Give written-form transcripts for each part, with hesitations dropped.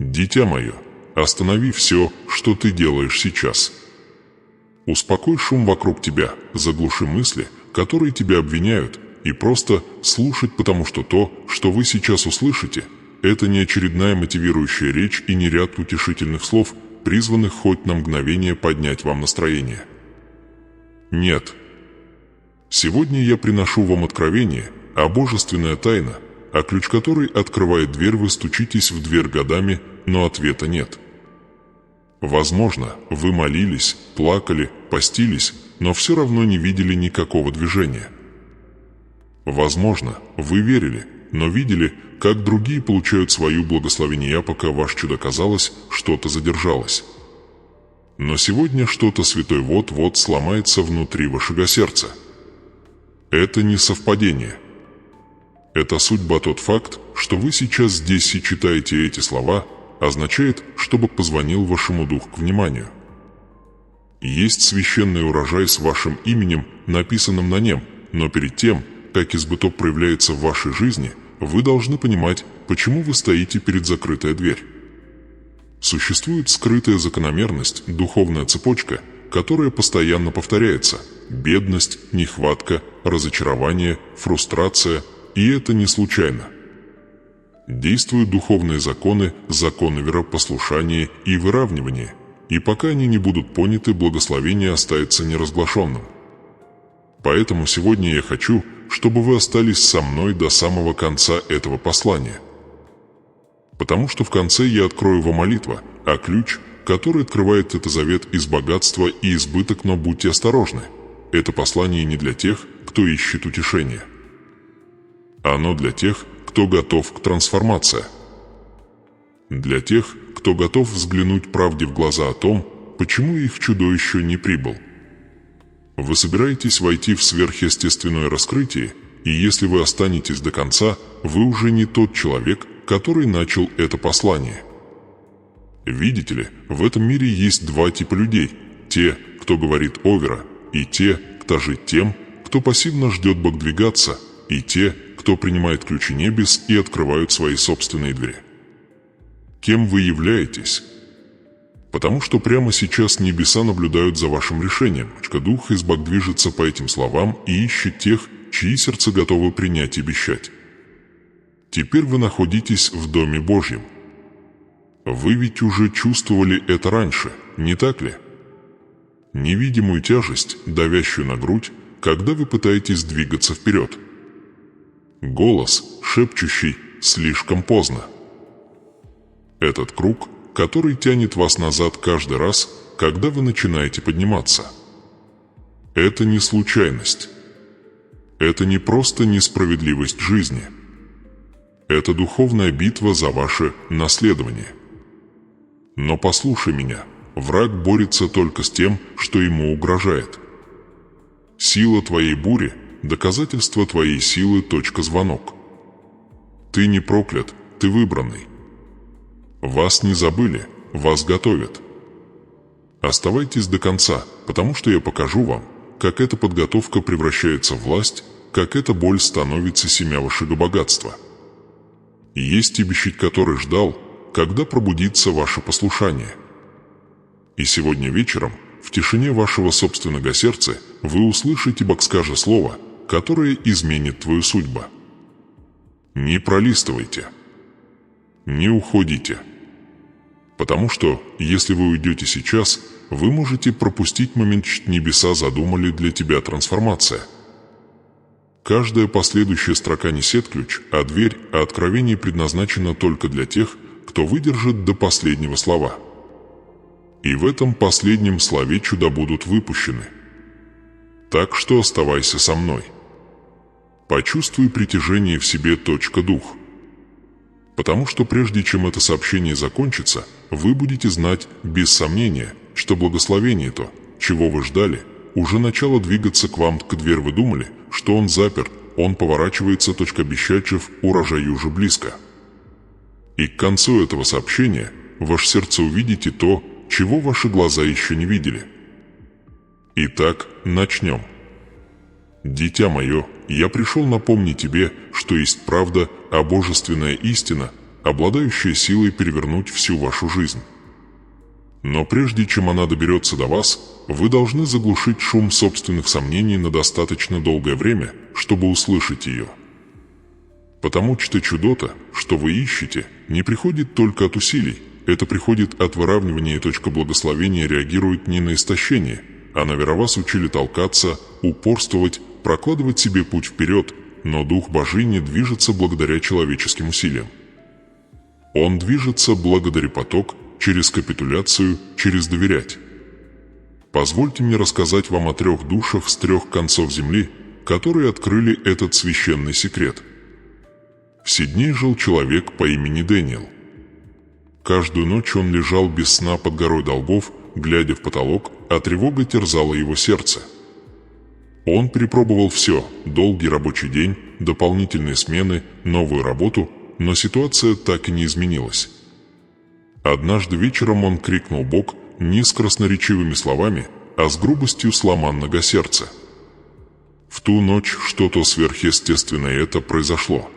Дитя мое, останови все, что ты делаешь сейчас. Успокой шум вокруг тебя, заглуши мысли, которые тебя обвиняют, и просто слушать, потому что то, что вы сейчас услышите, это не очередная мотивирующая речь и не ряд утешительных слов, призванных хоть на мгновение поднять вам настроение. Нет. Сегодня я приношу вам откровение, а божественная тайна, а ключ которой открывает дверь, вы стучитесь в дверь годами, но ответа нет. Возможно, вы молились, плакали, постились, но все равно не видели никакого движения. Возможно, вы верили, но видели, как другие получают свое благословение, пока ваш чудо казалось, что-то задержалось. Но сегодня что-то святой вот-вот сломается внутри вашего сердца. Это не совпадение. Это судьба. Тот факт, что вы сейчас здесь и читаете эти слова, означает, чтобы позвонил вашему духу к вниманию. Есть священный урожай с вашим именем, написанным на нем, но перед тем, как избыток проявляется в вашей жизни, вы должны понимать, почему вы стоите перед закрытой дверью. Существует скрытая закономерность, духовная цепочка, которая постоянно повторяется: бедность, нехватка, разочарование, фрустрация, и это не случайно. Действуют духовные законы, законы веропослушания и выравнивания, и пока они не будут поняты, благословение остается неразглашенным. Поэтому сегодня я хочу, чтобы вы остались со мной до самого конца этого послания. Потому что в конце я открою вам молитву, а ключ, который открывает это завет из богатства и избыток, но будьте осторожны. Это послание не для тех, кто ищет утешения. Оно для тех, кто готов к трансформации. Для тех, кто готов взглянуть правде в глаза о том, почему их чудо еще не прибыл. Вы собираетесь войти в сверхъестественное раскрытие, и если вы останетесь до конца, вы уже не тот человек, который начал это послание. Видите ли, в этом мире есть два типа людей: те, кто говорит овера, и те, кто жит тем, кто пассивно ждет Бог двигаться, и те, кто принимает ключи небес и открывают свои собственные двери. Кем вы являетесь? Потому что прямо сейчас небеса наблюдают за вашим решением. Дух из Бог движется по этим словам и ищет тех, чьи сердца готовы принять и обещать. Теперь вы находитесь в Доме Божьем. Вы ведь уже чувствовали это раньше, не так ли? Невидимую тяжесть, давящую на грудь, когда вы пытаетесь двигаться вперед. Голос, шепчущий «слишком поздно». Этот круг, который тянет вас назад каждый раз, когда вы начинаете подниматься. Это не случайность. Это не просто несправедливость жизни. Это духовная битва за ваше наследование. Но послушай меня, враг борется только с тем, что ему угрожает. Сила твоей бури – доказательство твоей силы. Звонок. Ты не проклят, ты выбранный. Вас не забыли, вас готовят. Оставайтесь до конца, потому что я покажу вам, как эта подготовка превращается в власть, как эта боль становится семя вашего богатства. Есть обещать, который ждал, когда пробудится ваше послушание. И сегодня вечером, в тишине вашего собственного сердца, вы услышите Бог скажет слово, которое изменит твою судьбу. Не пролистывайте. Не уходите. Потому что, если вы уйдете сейчас, вы можете пропустить момент, что небеса задумали для тебя трансформация. Каждая последующая строка несет ключ, а дверь, а откровение предназначено только для тех, кто выдержит до последнего слова. И в этом последнем слове чуда будут выпущены. Так что оставайся со мной. Почувствуй притяжение в себе. Дух. Потому что прежде чем это сообщение закончится, вы будете знать, без сомнения, что благословение то, чего вы ждали, уже начало двигаться к вам. К дверь вы думали, что он заперт, он поворачивается. Обещачев урожай уже близко. И к концу этого сообщения ваше сердце увидите то, чего ваши глаза еще не видели. Итак, начнем. Дитя мое, я пришел напомнить тебе, что есть правда, а божественная истина, обладающая силой перевернуть всю вашу жизнь. Но прежде чем она доберется до вас, вы должны заглушить шум собственных сомнений на достаточно долгое время, чтобы услышать ее. Потому что чудо-то, что вы ищете, не приходит только от усилий, это приходит от выравнивания, и точка благословения реагирует не на истощение, а наверное вас учили толкаться, упорствовать, прокладывать себе путь вперед, но Дух Божий не движется благодаря человеческим усилиям. Он движется благодаря поток, через капитуляцию, через доверять. Позвольте мне рассказать вам о 3 душах с 3 концов земли, которые открыли этот священный секрет. В Сиднее жил человек по имени Дэниел. Каждую ночь он лежал без сна под горой долгов, глядя в потолок, а тревога терзала его сердце. Он перепробовал все – долгий рабочий день, дополнительные смены, новую работу, но ситуация так и не изменилась. Однажды вечером он крикнул Бог не с красноречивыми словами, а с грубостью сломанного сердца. В ту ночь что-то сверхъестественное это произошло.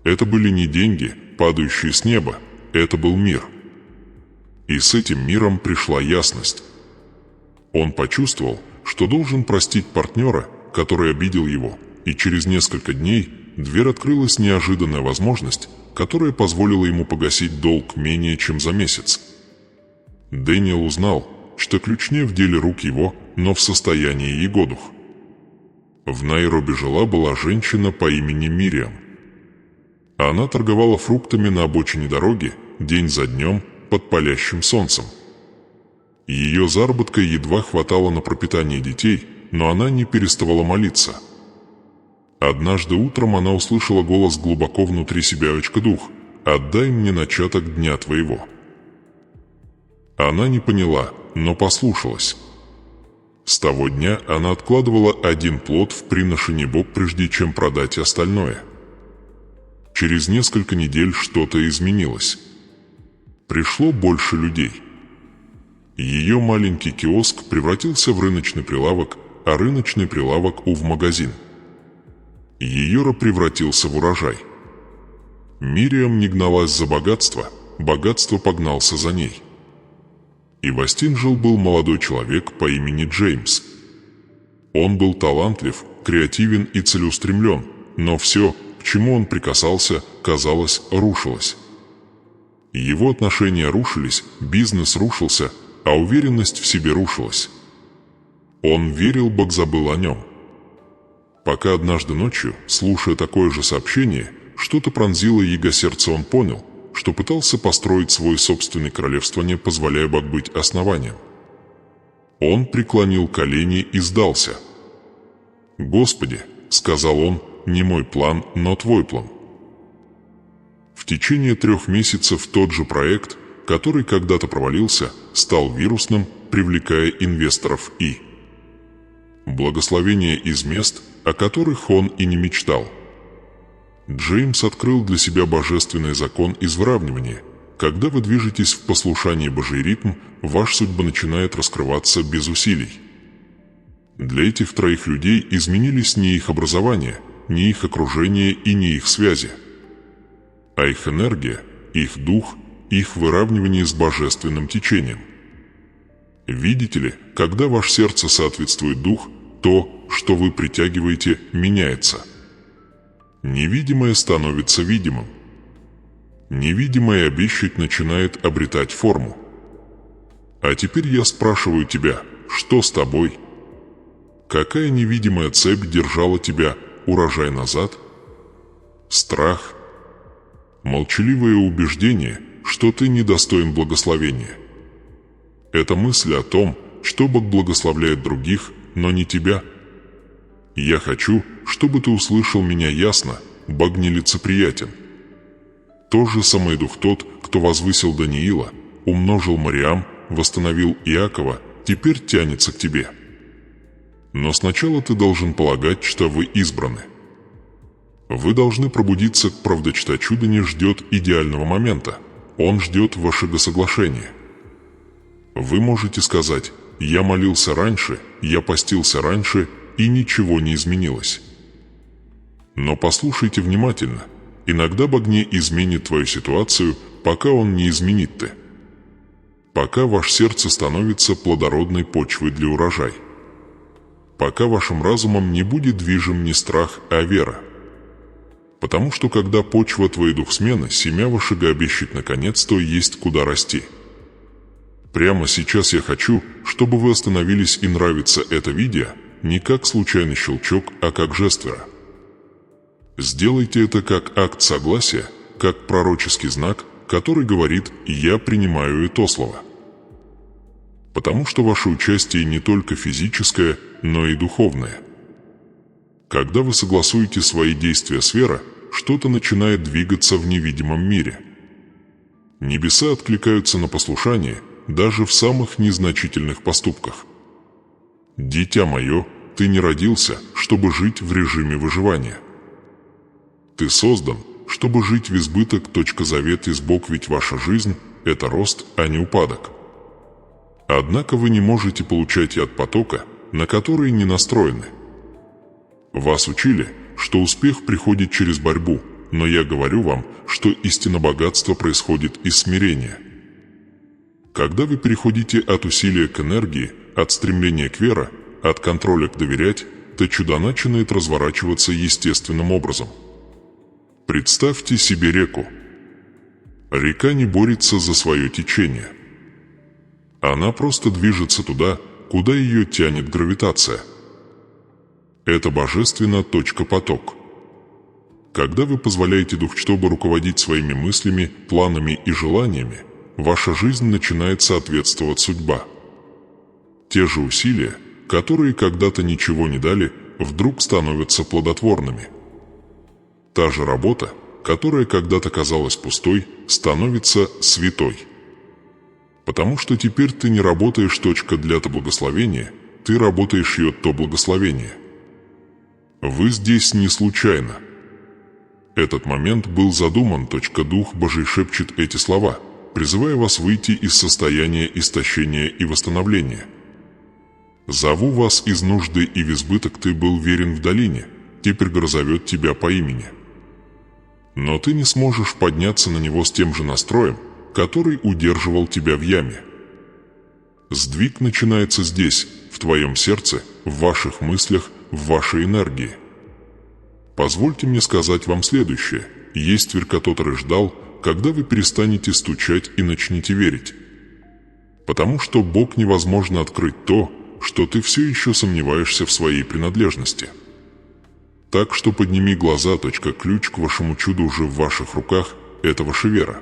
Это были не деньги, падающие с неба, это был мир. И с этим миром пришла ясность. Он почувствовал, что должен простить партнера, который обидел его, и через несколько дней дверь открылась неожиданная возможность, которая позволила ему погасить долг менее чем за месяц. Дэниел узнал, что ключ не в деле рук его, но в состоянии его дух. В Найроби была женщина по имени Мириам. Она торговала фруктами на обочине дороги, день за днем, под палящим солнцем. Ее заработка едва хватало на пропитание детей, но она не переставала молиться. Однажды утром она услышала голос глубоко внутри себя дух: «Отдай мне начаток дня твоего». Она не поняла, но послушалась. С того дня она откладывала 1 плод в приношении Богу, прежде чем продать остальное. Через несколько недель что-то изменилось. Пришло больше людей. Ее маленький киоск превратился в рыночный прилавок, а рыночный прилавок в магазин. Ее превратился в урожай. Мириам не гналась за богатство погнался за ней. И в Остин был молодой человек по имени Джеймс. Он был талантлив, креативен и целеустремлен, но все, к чему он прикасался, казалось, рушилось. Его отношения рушились, бизнес рушился, а уверенность в себе рушилась. Он верил, Бог забыл о нем. Пока однажды ночью, слушая такое же сообщение, что-то пронзило его сердце, он понял, что пытался построить свой собственный королевство, не позволяя Богу быть основанием. Он преклонил колени и сдался. «Господи», — сказал он, — «не мой план, но Твой план». В течение 3 месяцев тот же проект, который когда-то провалился, стал вирусным, привлекая инвесторов и благословения из мест, о которых он и не мечтал. Джеймс открыл для себя божественный закон изравнивания. Когда вы движетесь в послушании Божий ритм, ваша судьба начинает раскрываться без усилий. Для этих 3 людей изменились не их образование, не их окружение и не их связи, а их энергия, их дух, их выравнивание с божественным течением. Видите ли, когда ваше сердце соответствует дух, то, что вы притягиваете, меняется. Невидимое становится видимым. Невидимое обещать начинает обретать форму. А теперь я спрашиваю тебя, что с тобой? Какая невидимая цепь держала тебя, урожай назад? Страх? Молчаливое убеждение, что ты недостоин благословения. Это мысль о том, что Бог благословляет других, но не тебя. Я хочу, чтобы ты услышал меня ясно, Бог нелицеприятен. Тот же самый дух тот, кто возвысил Даниила, умножил Мариам, восстановил Иакова, теперь тянется к тебе. Но сначала ты должен полагать, что вы избраны. Вы должны пробудиться, правда, чудо не ждет идеального момента. Он ждет вашего соглашения. Вы можете сказать: «Я молился раньше, я постился раньше, и ничего не изменилось». Но послушайте внимательно. Иногда богиня изменит твою ситуацию, пока он не изменит ты. Пока ваше сердце становится плодородной почвой для урожая. Пока вашим разумом не будет движим не страх, а вера. Потому что когда почва твоей двухсмены, семя ваше обещает наконец-то есть куда расти. Прямо сейчас я хочу, чтобы вы остановились и нравится это видео, не как случайный щелчок, а как жест веры. Сделайте это как акт согласия, как пророческий знак, который говорит «Я принимаю это слово». Потому что ваше участие не только физическое, но и духовное. Когда вы согласуете свои действия с верой, что-то начинает двигаться в невидимом мире. Небеса откликаются на послушание даже в самых незначительных поступках. «Дитя мое, ты не родился, чтобы жить в режиме выживания. Ты создан, чтобы жить в избыток. Завет из Бог, ведь ваша жизнь – это рост, а не упадок. Однако вы не можете получать и от потока, на который не настроены. Вас учили, что успех приходит через борьбу, но я говорю вам, что истинное богатство происходит из смирения. Когда вы переходите от усилия к энергии, от стремления к вере, от контроля к доверять, то чудо начинает разворачиваться естественным образом. Представьте себе реку. Река не борется за свое течение. Она просто движется туда, куда ее тянет гравитация. Это божественно. Поток. Когда вы позволяете Духу, чтобы руководить своими мыслями, планами и желаниями, ваша жизнь начинает соответствовать судьба. Те же усилия, которые когда-то ничего не дали, вдруг становятся плодотворными. Та же работа, которая когда-то казалась пустой, становится святой. Потому что теперь ты не работаешь для то благословения, ты работаешь ее то благословение. Вы здесь не случайно. Этот момент был задуман. Дух Божий шепчет эти слова, призывая вас выйти из состояния истощения и восстановления. «Зову вас из нужды и в избыток. Ты был верен в долине, теперь зовет тебя по имени». Но ты не сможешь подняться на него с тем же настроем, который удерживал тебя в яме. Сдвиг начинается здесь, в твоем сердце, в ваших мыслях, в вашей энергии. Позвольте мне сказать вам следующее. Есть дверь, который ждал, когда вы перестанете стучать и начнете верить. Потому что Бог невозможно открыть то, что ты все еще сомневаешься в своей принадлежности. Так что подними глаза. Ключ к вашему чуду уже в ваших руках, это ваша вера.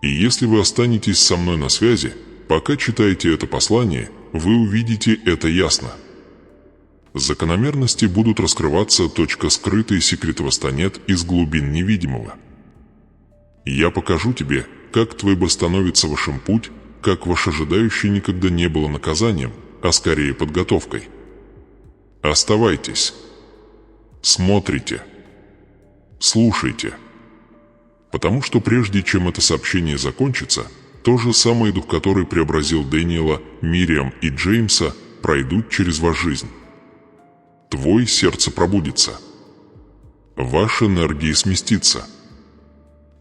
И если вы останетесь со мной на связи, пока читаете это послание, вы увидите это ясно. Закономерности будут раскрываться. Скрытые секреты восстанет из глубин невидимого. Я покажу тебе, как твой становится вашим путь, как ваше ожидающее никогда не было наказанием, а скорее подготовкой. Оставайтесь. Смотрите. Слушайте. Потому что прежде чем это сообщение закончится, то же самое Дух, который преобразил Дэниела, Мириам и Джеймса, пройдут через вашу жизнь. Твое сердце пробудится. Ваша энергия сместится.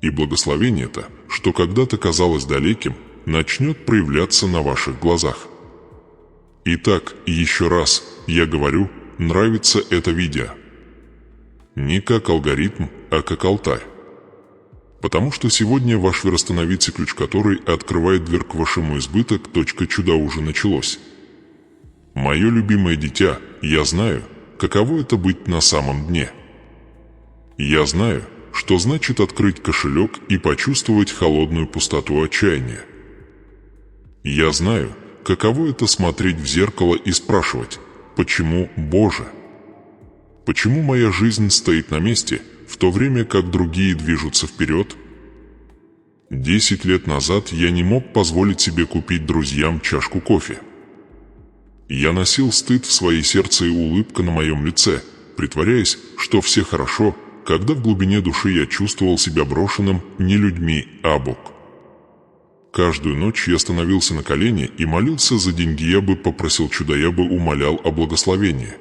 И благословение это, что когда-то казалось далеким, начнет проявляться на ваших глазах. Итак, еще раз, я говорю, нравится это видео. Не как алгоритм, а как алтарь. Потому что сегодня ваш веростановится ключ, который открывает дверь к вашему избыток. Чудо уже началось. Мое любимое дитя, я знаю, каково это быть на самом дне. Я знаю, что значит открыть кошелек и почувствовать холодную пустоту отчаяния. Я знаю, каково это смотреть в зеркало и спрашивать, почему, Боже? Почему моя жизнь стоит на месте, в то время как другие движутся вперед? 10 лет назад я не мог позволить себе купить друзьям чашку кофе. Я носил стыд в своей сердце и улыбка на моем лице, притворяясь, что все хорошо, когда в глубине души я чувствовал себя брошенным не людьми, а Бог. Каждую ночь я становился на колени и молился за деньги, я бы попросил чуда, я бы умолял о благословении.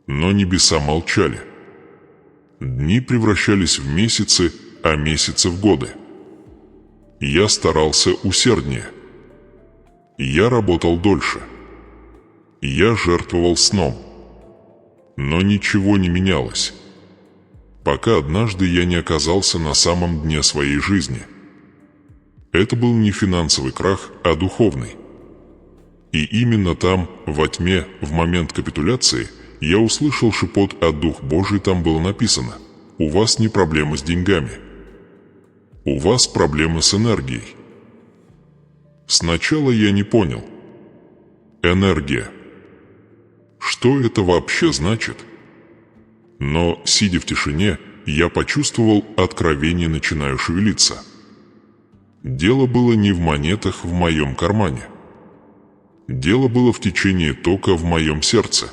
Но небеса молчали. Дни превращались в месяцы, а месяцы в годы. Я старался усерднее. Я работал дольше. Я жертвовал сном. Но ничего не менялось, пока однажды я не оказался на самом дне своей жизни. Это был не финансовый крах, а духовный. И именно там, во тьме, в момент капитуляции, я услышал шепот от Дух Божий, там было написано: «У вас не проблемы с деньгами. У вас проблемы с энергией». Сначала я не понял. Энергия. Что это вообще значит? Но, сидя в тишине, я почувствовал, откровение начинаю шевелиться. Дело было не в монетах в моем кармане. Дело было в течении тока в моем сердце.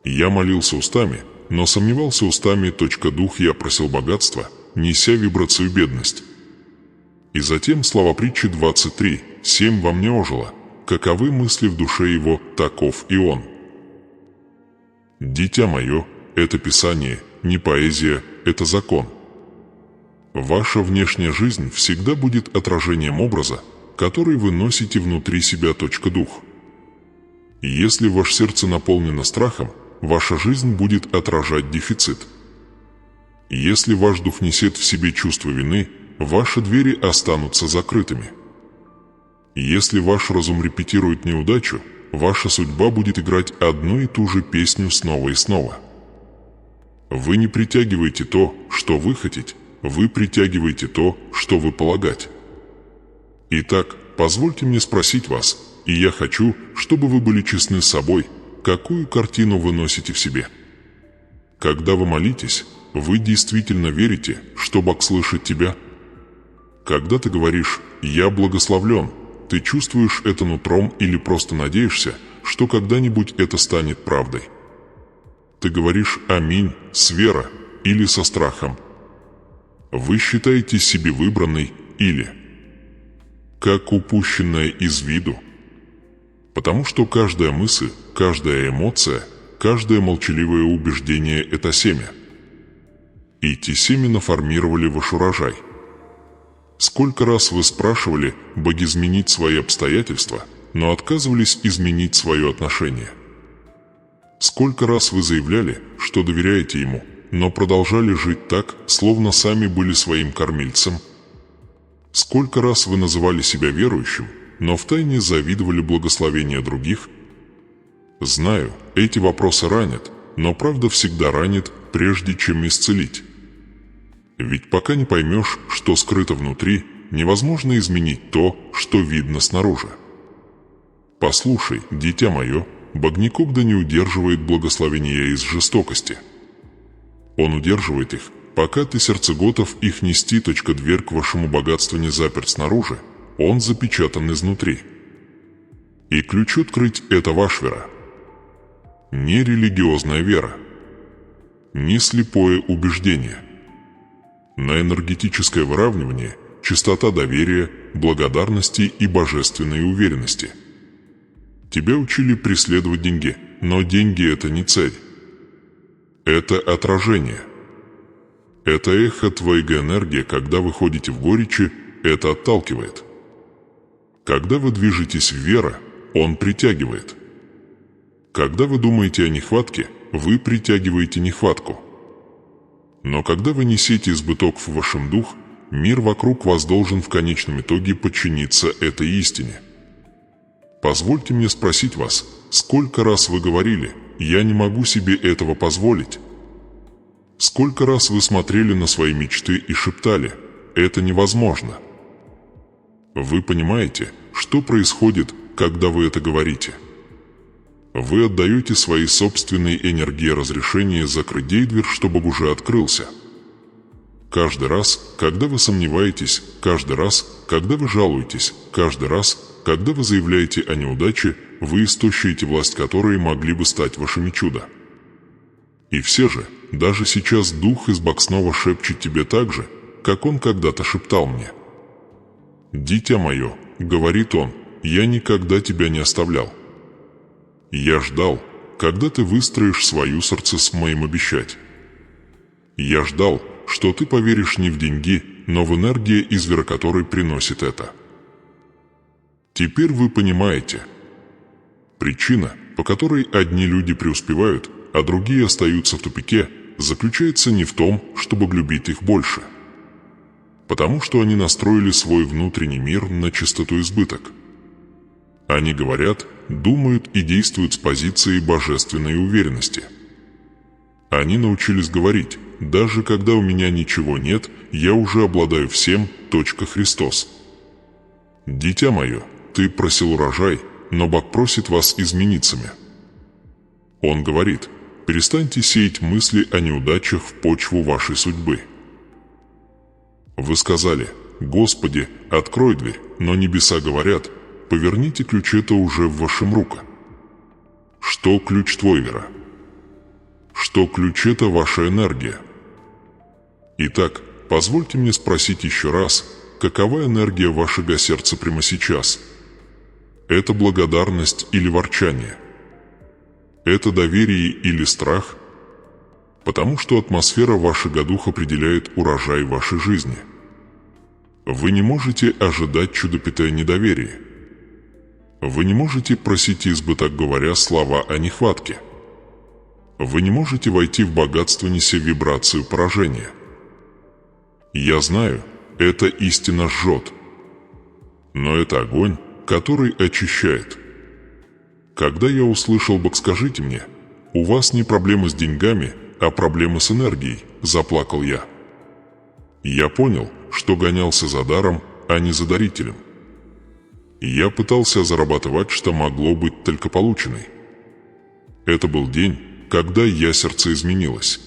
Я молился устами, но сомневался устами. Дух я просил богатства, неся вибрацию бедность. И затем слова притчи 23:7 во мне ожило: каковы мысли в душе его, таков и он. Дитя мое, это Писание, не поэзия, это закон. Ваша внешняя жизнь всегда будет отражением образа, который вы носите внутри себя. Дух. Если ваше сердце наполнено страхом, ваша жизнь будет отражать дефицит. Если ваш дух несет в себе чувство вины, ваши двери останутся закрытыми. Если ваш разум репетирует неудачу, ваша судьба будет играть одну и ту же песню снова и снова. Вы не притягиваете то, что вы хотите, вы притягиваете то, что вы полагаете. Итак, позвольте мне спросить вас, и я хочу, чтобы вы были честны с собой, какую картину вы носите в себе. Когда вы молитесь, вы действительно верите, что Бог слышит тебя? Когда ты говоришь «я благословлен», ты чувствуешь это нутром или просто надеешься, что когда-нибудь это станет правдой? Ты говоришь «аминь» с верой или со страхом? Вы считаете себя выбранной или как упущенная из виду? Потому что каждая мысль, каждая эмоция, каждое молчаливое убеждение – это семя. И эти семена формировали ваш урожай. Сколько раз вы спрашивали Бога изменить свои обстоятельства, но отказывались изменить свое отношение? Сколько раз вы заявляли, что доверяете Ему, но продолжали жить так, словно сами были своим кормильцем? Сколько раз вы называли себя верующим, но втайне завидовали благословению других? Знаю, эти вопросы ранят, но правда всегда ранит, прежде чем исцелить. Ведь пока не поймешь, что скрыто внутри, невозможно изменить то, что видно снаружи. Послушай, дитя мое, Бог никогда не удерживает благословения из жестокости. Он удерживает их, пока ты сердцеготов их нести. Дверь к вашему богатству не заперт снаружи, он запечатан изнутри. И ключ открыть – это ваша вера. Не религиозная вера, не слепое убеждение. На энергетическое выравнивание, чистота доверия, благодарности и божественной уверенности. Тебя учили преследовать деньги, но деньги – это не цель. Это отражение. Это эхо твоей энергии, когда вы ходите в горечи, это отталкивает. Когда вы движетесь в веру, он притягивает. Когда вы думаете о нехватке, вы притягиваете нехватку. Но когда вы несете избыток в вашем дух, мир вокруг вас должен в конечном итоге подчиниться этой истине. Позвольте мне спросить вас, сколько раз вы говорили «я не могу себе этого позволить»? Сколько раз вы смотрели на свои мечты и шептали «это невозможно»? Вы понимаете, что происходит, когда вы это говорите? Вы отдаете своей собственной энергии разрешение закрыть дверь, чтобы Бог уже открылся. Каждый раз, когда вы сомневаетесь, каждый раз, когда вы жалуетесь, каждый раз, когда вы заявляете о неудаче, вы истощаете власть, которые могли бы стать вашими чудо. И все же, даже сейчас Дух из Бога снова шепчет тебе так же, как Он когда-то шептал мне. «Дитя мое», — говорит Он, — «я никогда тебя не оставлял. Я ждал, когда ты выстроишь свое сердце с моим обещать. Я ждал, что ты поверишь не в деньги, но в энергию, извера которой приносит это. Теперь вы понимаете. Причина, по которой одни люди преуспевают, а другие остаются в тупике, заключается не в том, чтобы любить их больше. Потому что они настроили свой внутренний мир на чистоту избыток. Они говорят, думают и действуют с позиции божественной уверенности. Они научились говорить: даже когда у меня ничего нет, я уже обладаю всем. Христос. Дитя мое, ты просил урожай, но Бог просит вас измениться. Он говорит: перестаньте сеять мысли о неудачах в почву вашей судьбы. Вы сказали: Господи, открой дверь, но небеса говорят: поверните ключ, это уже в вашем руках. Что ключ твой, вера? Что ключ — это ваша энергия. Итак, позвольте мне спросить еще раз, какова энергия вашего сердца прямо сейчас? Это благодарность или ворчание? Это доверие или страх? Потому что атмосфера вашего духа определяет урожай вашей жизни. Вы не можете ожидать чуда, питая недоверие. Вы не можете просить избыток, говоря слова о нехватке. Вы не можете войти в богатство, неся вибрацию поражения. Я знаю, эта истина жжет. Но это огонь, который очищает. Когда я услышал: Бог, скажите мне, у вас не проблемы с деньгами, а проблемы с энергией, заплакал я. Я понял, что гонялся за даром, а не за дарителем. Я пытался зарабатывать, что могло быть только полученной. Это был день, когда я сердце изменилось.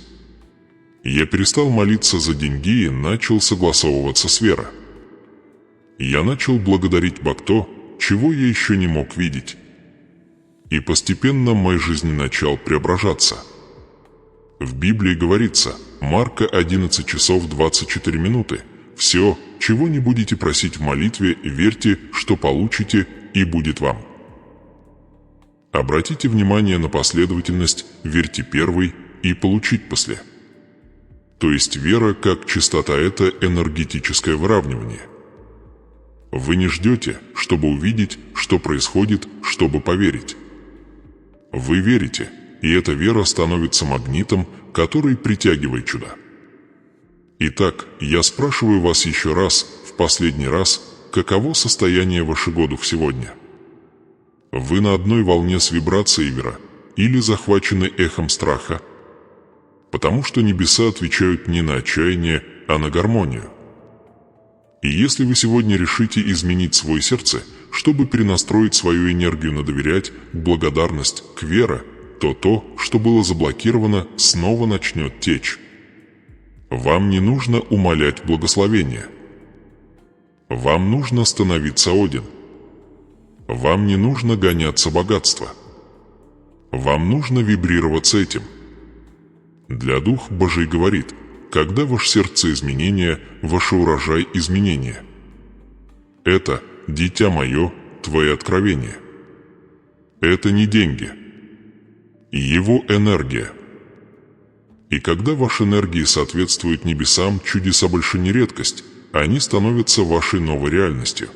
Я перестал молиться за деньги и начал согласовываться с верой. Я начал благодарить Бога то, чего я еще не мог видеть. И постепенно моя жизнь начала преображаться. В Библии говорится, Марка 11 часов 24 минуты, «Все, чего не будете просить в молитве, верьте, что получите, и будет вам». Обратите внимание на последовательность «верьте первый» и «получить после». То есть вера как чистота – это энергетическое выравнивание. Вы не ждете, чтобы увидеть, что происходит, чтобы поверить. Вы верите, и эта вера становится магнитом, который притягивает чудо. Итак, я спрашиваю вас еще раз, в последний раз, каково состояние вашего духа сегодня? Вы на одной волне с вибрацией вера или захвачены эхом страха? Потому что небеса отвечают не на отчаяние, а на гармонию. И если вы сегодня решите изменить свое сердце, чтобы перенастроить свою энергию на доверять, благодарность, к вере, то, что было заблокировано, снова начнет течь. Вам не нужно умолять благословения. Вам нужно становиться Один. Вам не нужно гоняться богатства. Вам нужно вибрировать с этим. Для Дух Божий говорит, когда ваше сердце изменения, ваш урожай изменения. Это, дитя мое, твое откровение. Это не деньги. Его энергия. И когда ваши энергии соответствуют небесам, чудеса больше не редкость, они становятся вашей новой реальностью.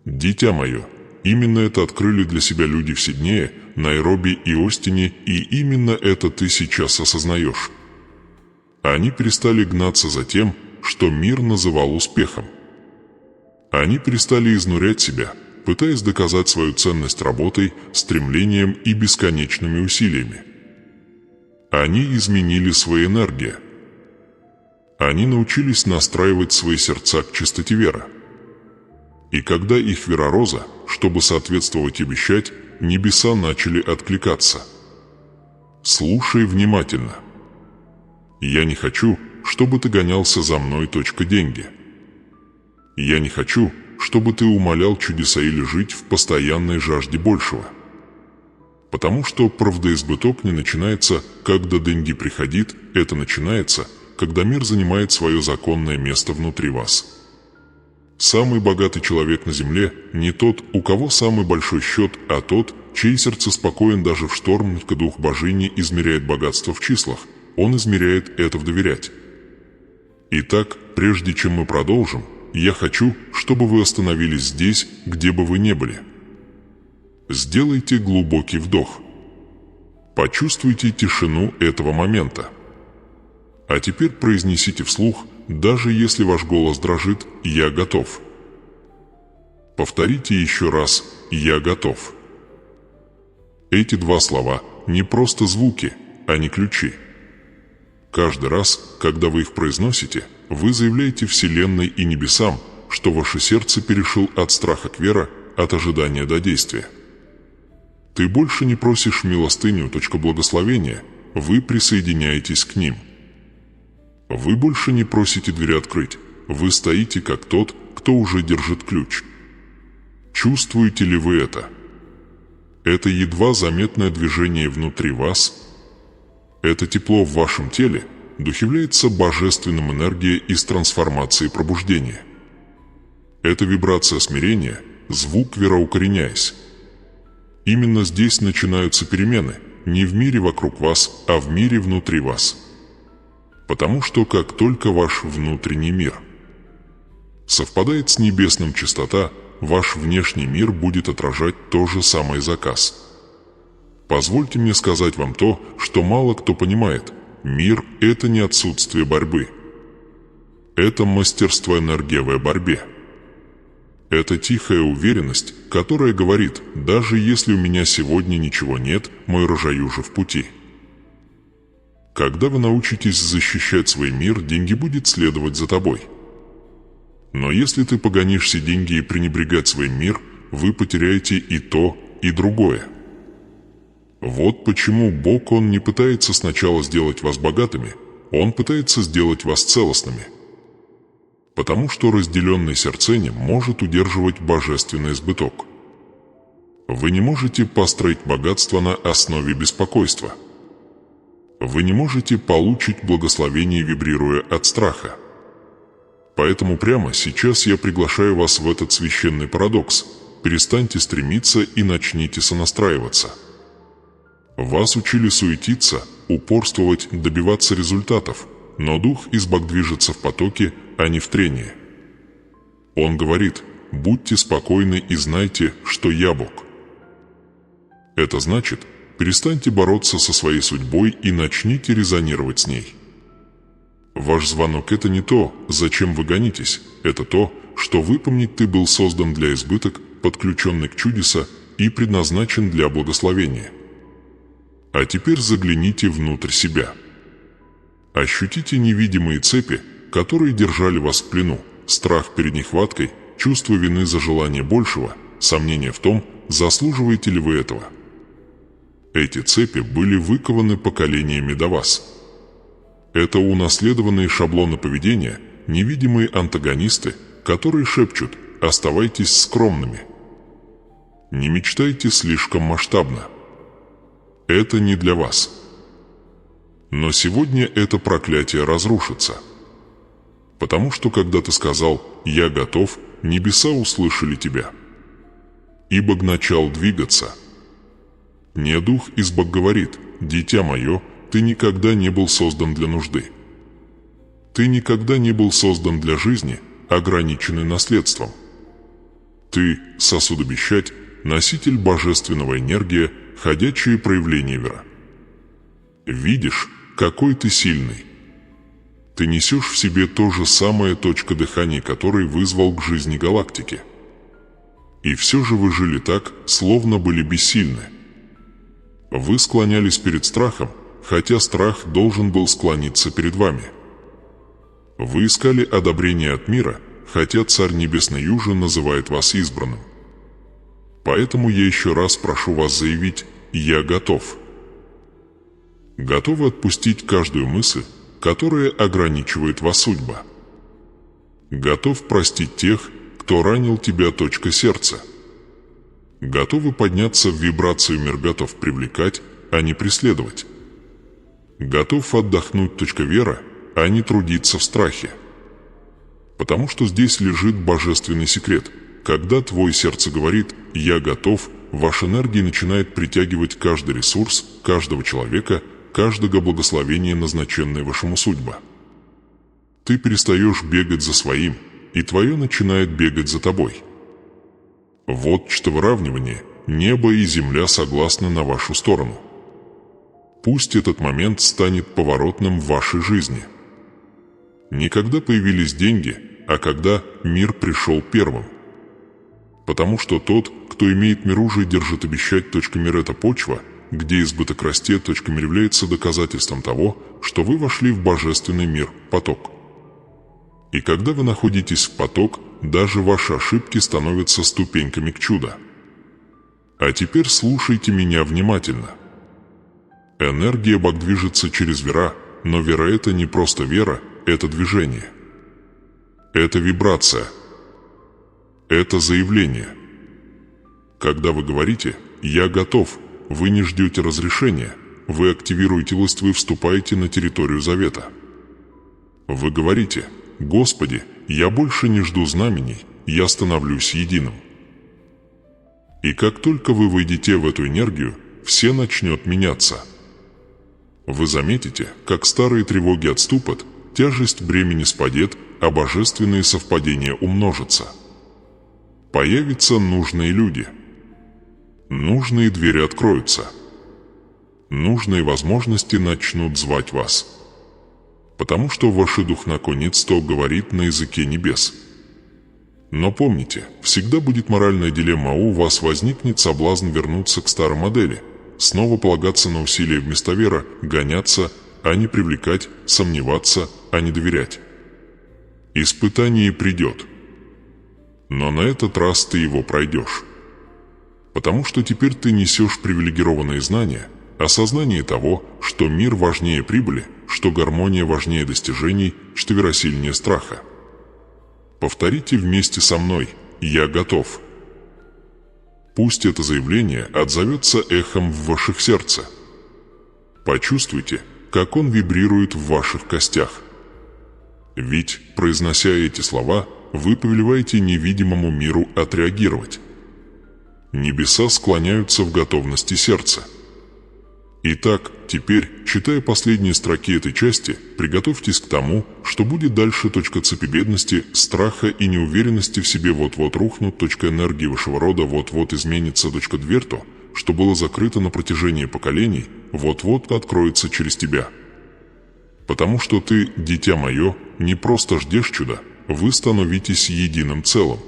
Дитя мое, именно это открыли для себя люди в Сиднее, Найроби и Остине, и именно это ты сейчас осознаешь. Они перестали гнаться за тем, что мир называл успехом. Они перестали изнурять себя, пытаясь доказать свою ценность работой, стремлением и бесконечными усилиями. Они изменили свою энергию. Они научились настраивать свои сердца к чистоте веры. И когда их вера росла, чтобы соответствовать и обещать, небеса начали откликаться. Слушай внимательно. Я не хочу, чтобы ты гонялся за мной. Деньги. Я не хочу, чтобы ты умолял чудеса или жить в постоянной жажде большего. Потому что правдоизбыток не начинается, когда деньги приходит, это начинается, когда мир занимает свое законное место внутри вас. Самый богатый человек на земле не тот, у кого самый большой счет, а тот, чей сердце спокоен даже в шторм, когда Дух Божий не измеряет богатство в числах. он измеряет это в доверять. Итак, прежде чем мы продолжим, я хочу, чтобы вы остановились здесь, где бы вы ни были. Сделайте глубокий вдох. Почувствуйте тишину этого момента. А теперь произнесите вслух, даже если ваш голос дрожит: «Я готов». Повторите еще раз: «Я готов». Эти два слова не просто звуки, они ключи. Каждый раз, когда вы их произносите, вы заявляете Вселенной и небесам, что ваше сердце перешло от страха к вере, от ожидания до действия. Ты больше не просишь милостыню, благословения, вы присоединяетесь к ним. Вы больше не просите дверь открыть, вы стоите как тот, кто уже держит ключ. Чувствуете ли вы это? Это едва заметное движение внутри вас. Это тепло в вашем теле духивляется божественным энергией из трансформации и пробуждения. Это вибрация смирения, звук вероукореняясь. Именно здесь начинаются перемены, не в мире вокруг вас, а в мире внутри вас. Потому что как только ваш внутренний мир совпадает с небесным частота, ваш внешний мир будет отражать то же самое заказ. Позвольте мне сказать вам то, что мало кто понимает. Мир – это не отсутствие борьбы. Это мастерство энергии в борьбе. Это тихая уверенность, которая говорит: даже если у меня сегодня ничего нет, мой рожай уже в пути. Когда вы научитесь защищать свой мир, деньги будут следовать за тобой. Но если ты погонишь все деньги и пренебрегать свой мир, вы потеряете и то, и другое. Вот почему Бог, Он не пытается сначала сделать вас богатыми, Он пытается сделать вас целостными. Потому что разделенный сердцем может удерживать божественный избыток. Вы не можете построить богатство на основе беспокойства. Вы не можете получить благословение, вибрируя от страха. Поэтому прямо сейчас я приглашаю вас в этот священный парадокс. Перестаньте стремиться и начните сонастраиваться. Вас учили суетиться, упорствовать, добиваться результатов, но дух из Бог движется в потоке, а не в трении. Он говорит: будьте спокойны и знайте, что я Бог. Это значит, перестаньте бороться со своей судьбой и начните резонировать с ней. Ваш звонок – это не то, зачем вы гонитесь, это то, что выполнить ты был создан для избыток, подключенный к чудеса и предназначен для благословения. А теперь загляните внутрь себя. Ощутите невидимые цепи, которые держали вас в плену, страх перед нехваткой, чувство вины за желание большего, сомнение в том, заслуживаете ли вы этого. Эти цепи были выкованы поколениями до вас. Это унаследованные шаблоны поведения, невидимые антагонисты, которые шепчут: оставайтесь скромными. Не мечтайте слишком масштабно. Это не для вас. Но сегодня это проклятие разрушится. Потому что когда ты сказал «Я готов», небеса услышали тебя. Ибо начал двигаться. Не дух из Бог говорит: «Дитя мое, ты никогда не был создан для нужды. Ты никогда не был создан для жизни, ограниченной наследством. Ты – сосудобещать, носитель божественного энергии, ходячее проявление вера. Видишь, какой ты сильный. Ты несешь в себе то же самое, точка дыхания которой вызвал к жизни галактики. И все же вы жили так, словно были бессильны. Вы склонялись перед страхом, хотя страх должен был склониться перед вами. Вы искали одобрение от мира, хотя Царь Небесный Южа называет вас избранным. Поэтому я еще раз прошу вас заявить: «Я готов». Готовы отпустить каждую мысль, которая ограничивает вас судьба. Готов простить тех, кто ранил тебя, точка сердца. Готовы подняться в вибрацию мир, готов привлекать, а не преследовать. Готов отдохнуть, точка вера, а не трудиться в страхе. Потому что здесь лежит божественный секрет. Когда твое сердце говорит «Я готов», ваша энергия начинает притягивать каждый ресурс, каждого человека, каждого благословения, назначенное вашему судьба. Ты перестаешь бегать за своим, и твое начинает бегать за тобой. Вот что выравнивание, небо и земля согласны на вашу сторону. Пусть этот момент станет поворотным в вашей жизни. Не когда появились деньги, а когда мир пришел первым. Потому что тот, кто имеет мир уже, держит обещать. Мир — это почва, где избыток растет. Мир является доказательством того, что вы вошли в божественный мир, поток. И когда вы находитесь в поток, даже ваши ошибки становятся ступеньками к чуду. А теперь слушайте меня внимательно. Энергия Бог движется через вера, но вера — это не просто вера, это движение. Это вибрация. Это заявление. Когда вы говорите «Я готов», вы не ждете разрешения, вы активируете власть, вы вступаете на территорию завета. Вы говорите «Господи, я больше не жду знамений, я становлюсь единым». И как только вы войдете в эту энергию, все начнет меняться. Вы заметите, как старые тревоги отступят, тяжесть бремени спадет, а божественные совпадения умножатся. Появятся нужные люди. Нужные двери откроются. Нужные возможности начнут звать вас. Потому что ваш дух наконец-то говорит на языке небес. Но помните, всегда будет моральная дилемма, у вас возникнет соблазн вернуться к старой модели, снова полагаться на усилия вместо веры, гоняться, а не привлекать, сомневаться, а не доверять. Испытание придет. Но на этот раз ты его пройдешь. Потому что теперь ты несешь привилегированные знания, осознание того, что мир важнее прибыли, что гармония важнее достижений, что вера сильнее страха. Повторите вместе со мной «Я готов». Пусть это заявление отзовется эхом в ваших сердце. Почувствуйте, как он вибрирует в ваших костях. Ведь, произнося эти слова, вы повелеваете невидимому миру отреагировать. Небеса склоняются в готовности сердца. Итак, теперь, читая последние строки этой части, приготовьтесь к тому, что будет дальше. Цепи бедности, страха и неуверенности в себе вот-вот рухнут. Энергии вашего рода вот-вот изменится. Дверь, то, что было закрыто на протяжении поколений, вот-вот откроется через тебя. Потому что ты, дитя мое, не просто ждешь чуда, вы становитесь единым целым.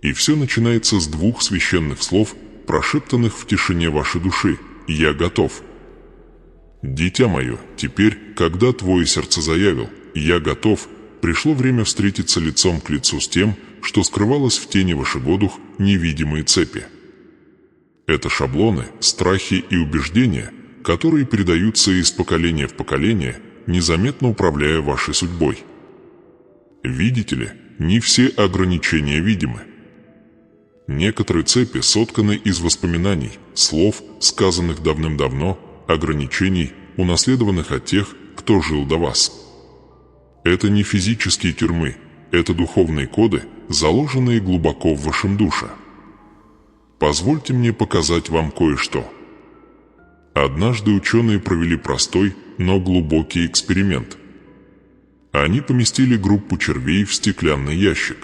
И все начинается с двух священных слов, прошептанных в тишине вашей души: «Я готов». Дитя мое, теперь, когда твое сердце заявил «Я готов», пришло время встретиться лицом к лицу с тем, что скрывалось в тени вашего духа, невидимые цепи. Это шаблоны, страхи и убеждения, которые передаются из поколения в поколение, незаметно управляя вашей судьбой. Видите ли, не все ограничения видимы. Некоторые цепи сотканы из воспоминаний, слов, сказанных давным-давно, ограничений, унаследованных от тех, кто жил до вас. Это не физические тюрьмы, это духовные коды, заложенные глубоко в вашем душе. Позвольте мне показать вам кое-что. Однажды ученые провели простой, но глубокий эксперимент. Они поместили группу червей в стеклянный ящик.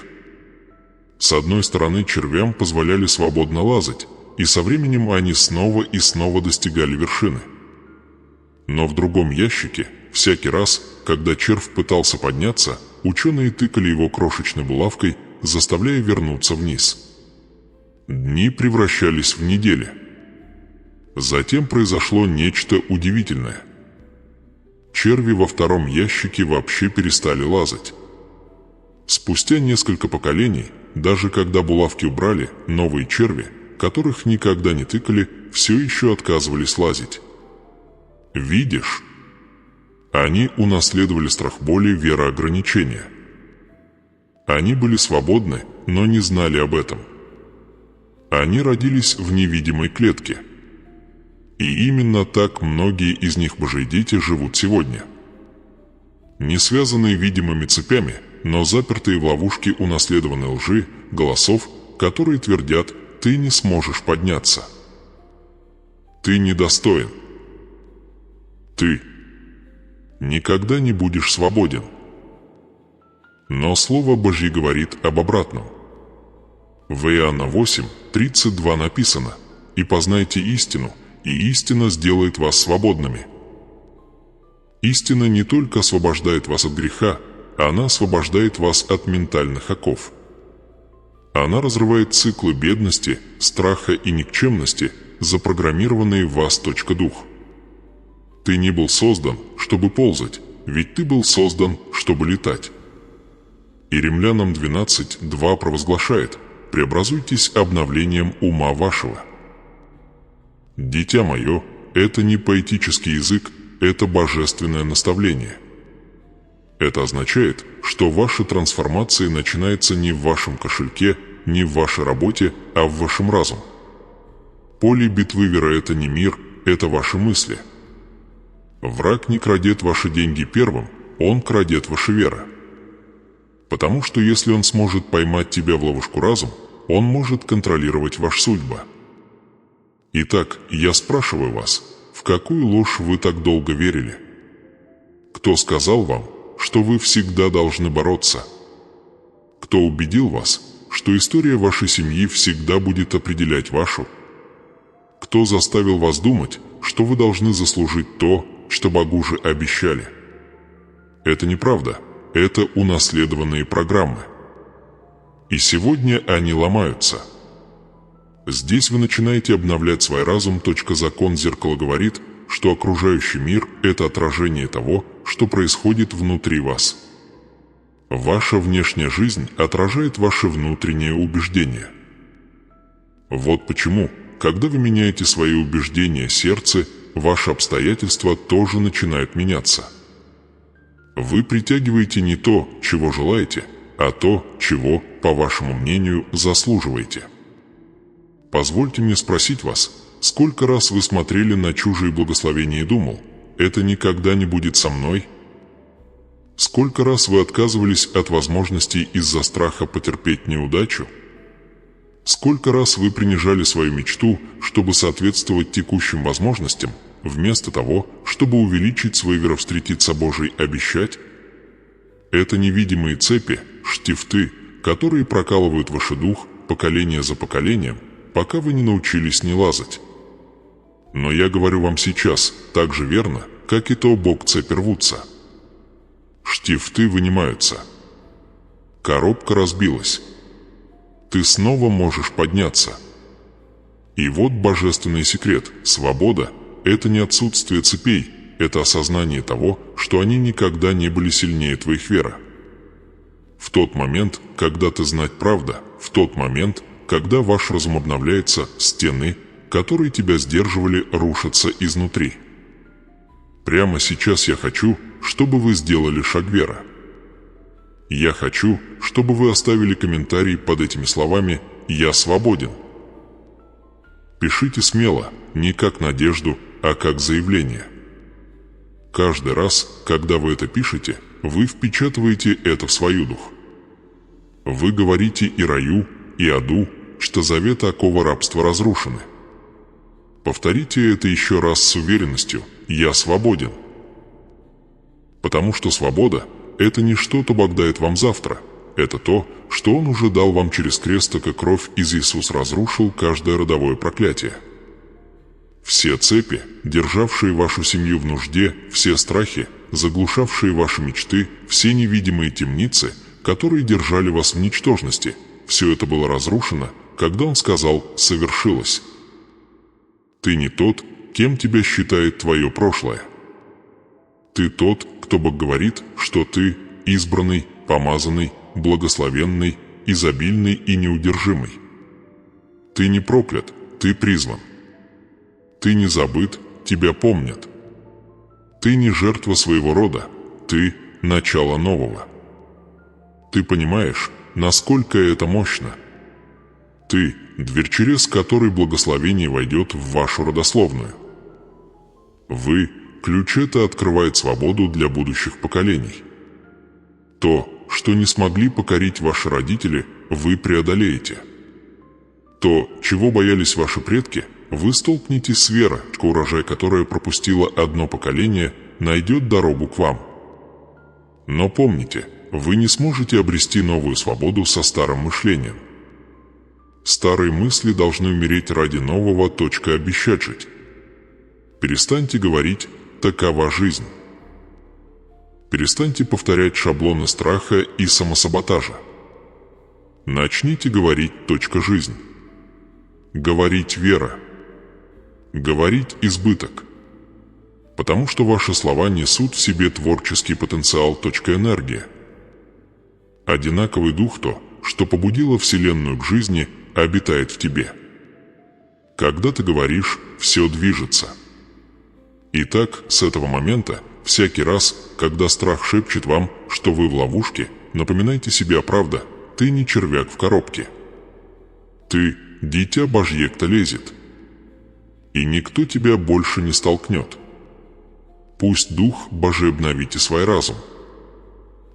С одной стороны, червям позволяли свободно лазать, и со временем они снова и снова достигали вершины. Но в другом ящике, всякий раз, когда червь пытался подняться, ученые тыкали его крошечной булавкой, заставляя вернуться вниз. Дни превращались в недели. Затем произошло нечто удивительное. Черви во втором ящике вообще перестали лазать. Спустя несколько поколений, даже когда булавки убрали, новые черви, которых никогда не тыкали, все еще отказывались лазить. Видишь? Они унаследовали страх боли, вероограничения. Они были свободны, но не знали об этом. Они родились в невидимой клетке. И именно так многие из них, Божьи дети, живут сегодня. Не связанные видимыми цепями, но запертые в ловушке унаследованной лжи, голосов, которые твердят: «Ты не сможешь подняться. Ты недостоин. Ты никогда не будешь свободен. Но Слово Божье говорит об обратном. В Иоанна 8:32 написано: «И познайте истину, и истина сделает вас свободными». Истина не только освобождает вас от греха, она освобождает вас от ментальных оков. Она разрывает циклы бедности, страха и никчемности, запрограммированные в вас .дух. Ты не был создан, чтобы ползать, ведь ты был создан, чтобы летать. И Римлянам 12:2 провозглашает: «Преобразуйтесь обновлением ума вашего». Дитя мое, это не поэтический язык, это божественное наставление. Это означает, что ваша трансформация начинается не в вашем кошельке, не в вашей работе, а в вашем разуме. Поле битвы вера — это не мир, это ваши мысли. Враг не крадет ваши деньги первым, он крадет ваши веры. Потому что если он сможет поймать тебя в ловушку разум, он может контролировать вашу судьбу. Итак, я спрашиваю вас, в какую ложь вы так долго верили? Кто сказал вам, что вы всегда должны бороться? Кто убедил вас, что история вашей семьи всегда будет определять вашу? Кто заставил вас думать, что вы должны заслужить то, что Богу уже обещали? Это неправда, это унаследованные программы. И сегодня они ломаются. Здесь вы начинаете обновлять свой разум. Закон зеркала говорит, что окружающий мир – это отражение того, что происходит внутри вас. Ваша внешняя жизнь отражает ваши внутренние убеждения. Вот почему, когда вы меняете свои убеждения, сердце, ваши обстоятельства тоже начинают меняться. Вы притягиваете не то, чего желаете, а то, чего, по вашему мнению, заслуживаете. Позвольте мне спросить вас, сколько раз вы смотрели на чужие благословения и думал: «Это никогда не будет со мной»? Сколько раз вы отказывались от возможностей из-за страха потерпеть неудачу? Сколько раз вы принижали свою мечту, чтобы соответствовать текущим возможностям, вместо того, чтобы увеличить свои веровстретиться Божией обещать? Это невидимые цепи, штифты, которые прокалывают ваш дух поколение за поколением, пока вы не научились не лазать. Но я говорю вам сейчас так же верно, как и то бок цепи рвутся. Штифты вынимаются. Коробка разбилась. Ты снова можешь подняться. И вот божественный секрет. Свобода – это не отсутствие цепей, это осознание того, что они никогда не были сильнее твоих вер. В тот момент, когда ты знать правда, в тот момент, когда ваш разум обновляется, стены, которые тебя сдерживали, рушатся изнутри. Прямо сейчас я хочу, чтобы вы сделали шаг веры. Я хочу, чтобы вы оставили комментарий под этими словами «Я свободен». Пишите смело, не как надежду, а как заявление. Каждый раз, когда вы это пишете, вы впечатываете это в свой дух. Вы говорите и раю, и аду, что заветы окова рабства разрушены. Повторите это еще раз с уверенностью: «Я свободен». Потому что свобода – это не что-то Бог дает вам завтра, это то, что Он уже дал вам через крест, как кровь из Иисуса разрушил каждое родовое проклятие. Все цепи, державшие вашу семью в нужде, все страхи, заглушавшие ваши мечты, все невидимые темницы, которые держали вас в ничтожности, все это было разрушено, когда Он сказал «совершилось». Ты не тот, кем тебя считает твое прошлое. Ты тот, кто Бог говорит, что ты избранный, помазанный, благословенный, изобильный и неудержимый. Ты не проклят, ты призван. Ты не забыт, тебя помнят. Ты не жертва своего рода, ты – начало нового. Ты понимаешь, насколько это мощно? Ты – дверь, через которой благословение войдет в вашу родословную. Вы – ключ, это открывает свободу для будущих поколений. То, что не смогли покорить ваши родители, вы преодолеете. То, чего боялись ваши предки, вы столкнетесь с верой, урожай, которая пропустила одно поколение, найдет дорогу к вам. Но помните, вы не сможете обрести новую свободу со старым мышлением. Старые мысли должны умереть ради нового, обещать жить. Перестаньте говорить «такова жизнь». Перестаньте повторять шаблоны страха и самосаботажа. Начните говорить «жизнь». Говорить «вера». Говорить «избыток». Потому что ваши слова несут в себе творческий потенциал «энергия». Одинаковый дух то, что побудило Вселенную к жизни, обитает в тебе. Когда ты говоришь, все движется. Итак, с этого момента, всякий раз, когда страх шепчет вам, что вы в ловушке, напоминайте себе правда, ты не червяк в коробке. Ты – дитя Божье, кто лезет. И никто тебя больше не столкнет. Пусть Дух Божий обновите свой разум.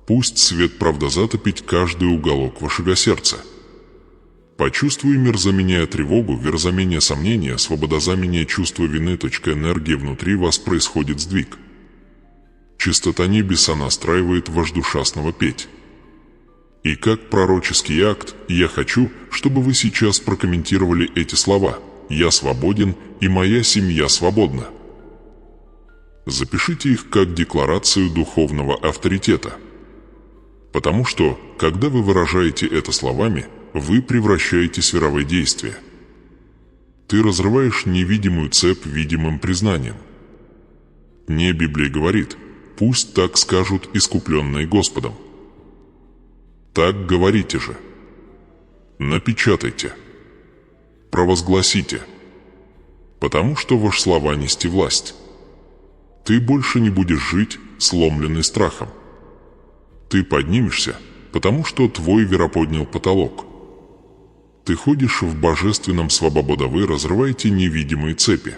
Пусть свет правда затопить каждый уголок вашего сердца. Почувствуй мир, заменяя тревогу, вера заменяя сомнения, свобода заменяя чувство вины, энергии внутри вас происходит сдвиг. Чистота небеса настраивает ваш душа снова петь. И как пророческий акт, я хочу, чтобы вы сейчас прокомментировали эти слова «Я свободен, и моя семья свободна». Запишите их как декларацию духовного авторитета. Потому что, когда вы выражаете это словами, вы превращаетесь в веровое действие. Ты разрываешь невидимую цепь видимым признанием. Не Библия говорит, пусть так скажут искупленные Господом. Так говорите же. Напечатайте. Провозгласите. Потому что ваши слова нести власть. Ты больше не будешь жить, сломленный страхом. Ты поднимешься, потому что твой вера поднял потолок. Ты ходишь в божественном свобода, вы разрываете невидимые цепи.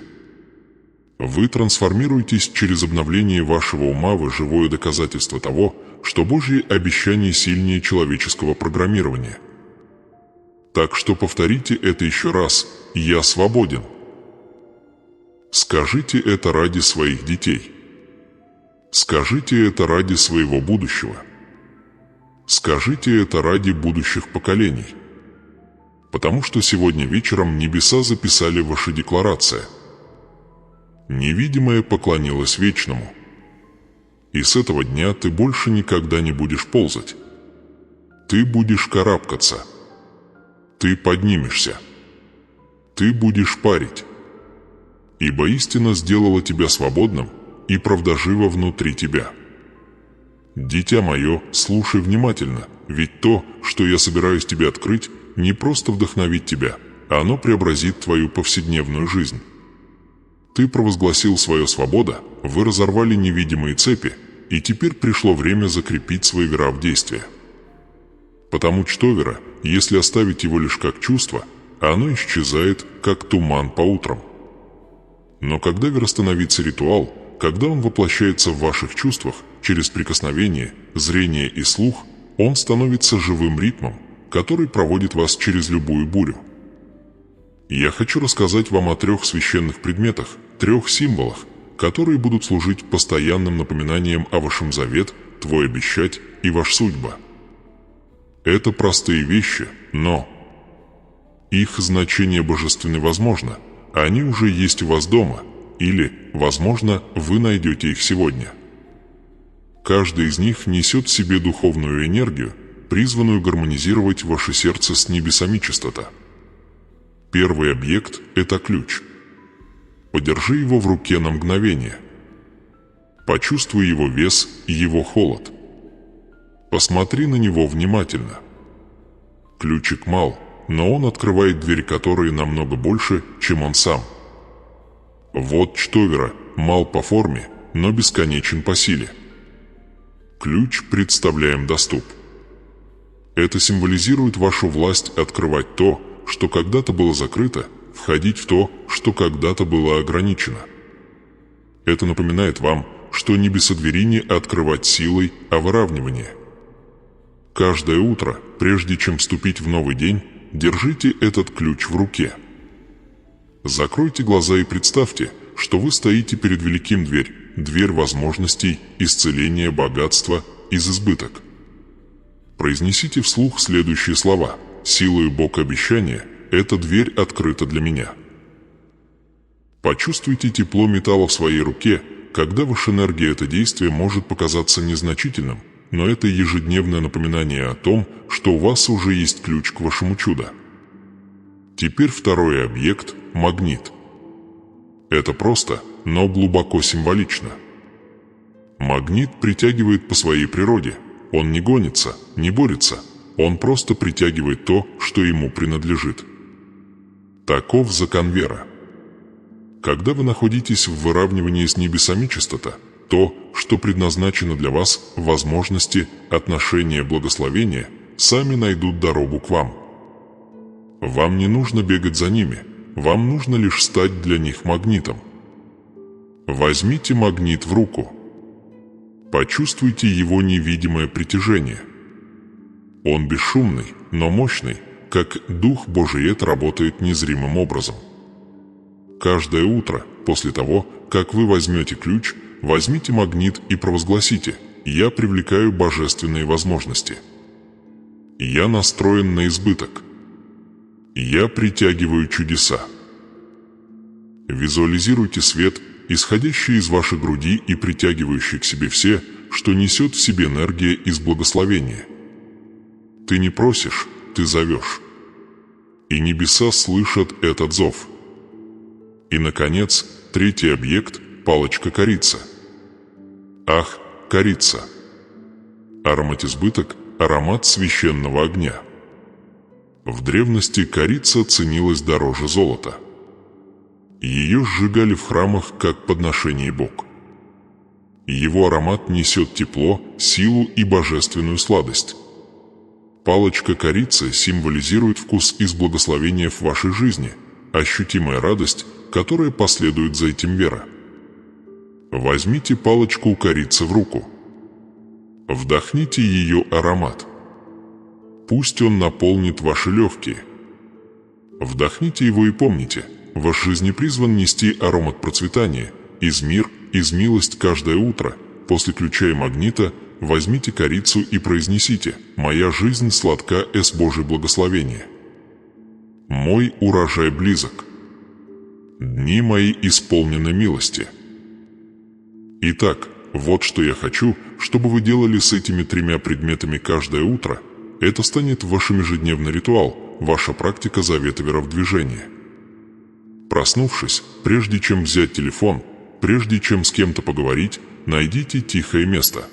Вы трансформируетесь через обновление вашего ума в живое доказательство того, что Божьи обещания сильнее человеческого программирования. Так что повторите это еще раз «Я свободен». Скажите это ради своих детей. Скажите это ради своего будущего. Скажите это ради будущих поколений. Потому что сегодня вечером небеса записали ваши декларации. Невидимое поклонилось вечному. И с этого дня ты больше никогда не будешь ползать. Ты будешь карабкаться. Ты поднимешься. Ты будешь парить. Ибо истина сделала тебя свободным и правдожива внутри тебя. Дитя мое, слушай внимательно, ведь то, что я собираюсь тебе открыть, не просто вдохновить тебя, а оно преобразит твою повседневную жизнь. Ты провозгласил свою свободу, вы разорвали невидимые цепи, и теперь пришло время закрепить свою веру в действие. Потому что вера, если оставить его лишь как чувство, оно исчезает, как туман по утрам. Но когда вера становится ритуал, когда он воплощается в ваших чувствах, через прикосновение, зрение и слух, он становится живым ритмом, который проводит вас через любую бурю. Я хочу рассказать вам о 3 священных предметах, 3 символах, которые будут служить постоянным напоминанием о вашем завет, твой обещать и ваша судьба. Это простые вещи, но их значение божественное возможно, они уже есть у вас дома, или, возможно, вы найдете их сегодня. Каждый из них несет в себе духовную энергию, призванную гармонизировать ваше сердце с небесами чистота. Первый объект – это ключ. Подержи его в руке на мгновение. Почувствуй его вес и его холод. Посмотри на него внимательно. Ключик мал, но он открывает двери, которые намного больше, чем он сам. Вот что вера, мал по форме, но бесконечен по силе. Ключ представляем доступ. Это символизирует вашу власть открывать то, что когда-то было закрыто, входить в то, что когда-то было ограничено. Это напоминает вам, что небеса двери не открывать силой, а выравнивание. Каждое утро, прежде чем вступить в новый день, держите этот ключ в руке. Закройте глаза и представьте, что вы стоите перед великим дверь возможностей, исцеления, богатства, из избыток. Произнесите вслух следующие слова. Силою Бога обещания эта дверь открыта для меня. Почувствуйте тепло металла в своей руке. Когда ваша энергия это действие может показаться незначительным, но это ежедневное напоминание о том, что у вас уже есть ключ к вашему чуду. Теперь второй объект – магнит. Это просто, но глубоко символично. Магнит притягивает по своей природе. Он не гонится, не борется. Он просто притягивает то, что ему принадлежит. Таков закон Вера. Когда вы находитесь в выравнивании с небесами частота, то, что предназначено для вас, возможности, отношения, благословения, сами найдут дорогу к вам. Вам не нужно бегать за ними, вам нужно лишь стать для них магнитом. Возьмите магнит в руку. Почувствуйте его невидимое притяжение. Он бесшумный, но мощный, как Дух Божий, это работает незримым образом. Каждое утро, после того, как вы возьмете ключ, возьмите магнит и провозгласите: «Я привлекаю божественные возможности. Я настроен на избыток. Я притягиваю чудеса». Визуализируйте свет, исходящий из вашей груди и притягивающий к себе все, что несет в себе энергия из благословения. Ты не просишь, ты зовешь. И небеса слышат этот зов. И, наконец, третий объект – палочка корица. Ах, корица! Ароматизбыток – аромат священного огня. В древности корица ценилась дороже золота. Ее сжигали в храмах как подношение Богу. Его аромат несет тепло, силу и божественную сладость. Палочка корицы символизирует вкус из благословения в вашей жизни, ощутимая радость, которая последует за этим вера. Возьмите палочку корицы в руку. Вдохните ее аромат. Пусть он наполнит ваши легкие. Вдохните его и помните, ваш жизнь призван нести аромат процветания, из милость каждое утро. После ключа и магнита возьмите корицу и произнесите: «Моя жизнь сладка с Божьей благословения. Мой урожай близок. Дни мои исполнены милости». Итак, вот что я хочу, чтобы вы делали с этими тремя предметами каждое утро. Это станет вашим ежедневный ритуал, ваша практика завета Вера в движении. Проснувшись, прежде чем взять телефон, прежде чем с кем-то поговорить, найдите тихое место.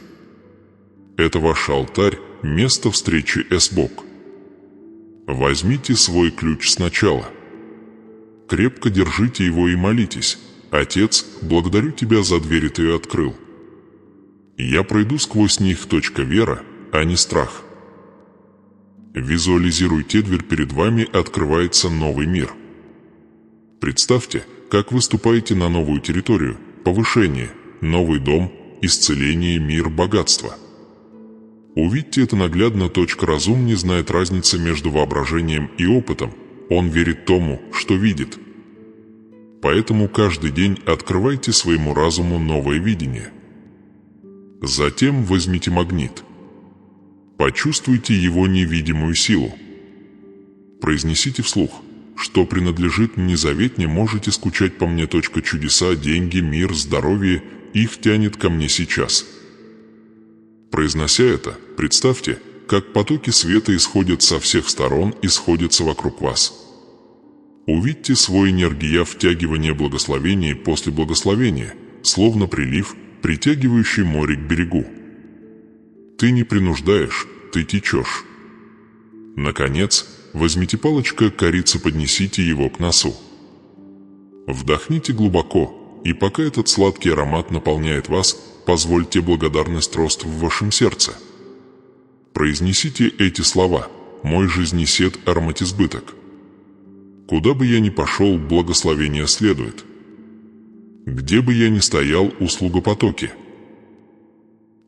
Это ваш алтарь, место встречи с Богом. Возьмите свой ключ сначала. Крепко держите его и молитесь: «Отец, благодарю Тебя за дверь, Ты ее открыл. Я пройду сквозь них. Вера, а не страх». Визуализируйте дверь перед вами, открывается новый мир. Представьте, как вы ступаете на новую территорию, повышение, новый дом, исцеление, мир, богатство. Увидьте это наглядно. Разум не знает разницы между воображением и опытом, он верит тому, что видит. Поэтому каждый день открывайте своему разуму новое видение. Затем возьмите магнит. Почувствуйте его невидимую силу. Произнесите вслух: «Что принадлежит мне заветне, можете скучать по мне. Чудеса, деньги, мир, здоровье, их тянет ко мне сейчас». Произнося это, представьте, как потоки света исходят со всех сторон и сходятся вокруг вас. Увидьте свой энергия втягивания благословения после благословения, словно прилив, притягивающий море к берегу. Ты не принуждаешь, ты течешь. Наконец, возьмите палочку корицы, поднесите его к носу. Вдохните глубоко, и пока этот сладкий аромат наполняет вас, позвольте благодарность рост в вашем сердце. Произнесите эти слова: «Мой жизнесед ароматизбыток. Куда бы я ни пошел, благословение следует. Где бы я ни стоял, услуга потоки».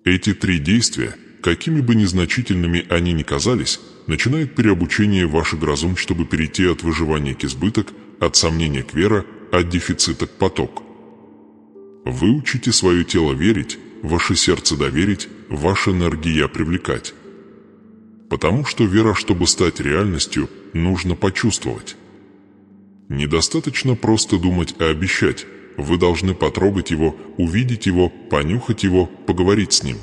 Эти три действия, какими бы незначительными они ни казались, начинают переобучение ваших разум, чтобы перейти от выживания к избыток, от сомнения к вера, от дефицита к поток. Выучите свое тело верить, ваше сердце доверить, ваши энергии привлекать. Потому что вера, чтобы стать реальностью, нужно почувствовать. Недостаточно просто думать и обещать. Вы должны потрогать его, увидеть его, понюхать его, поговорить с ним.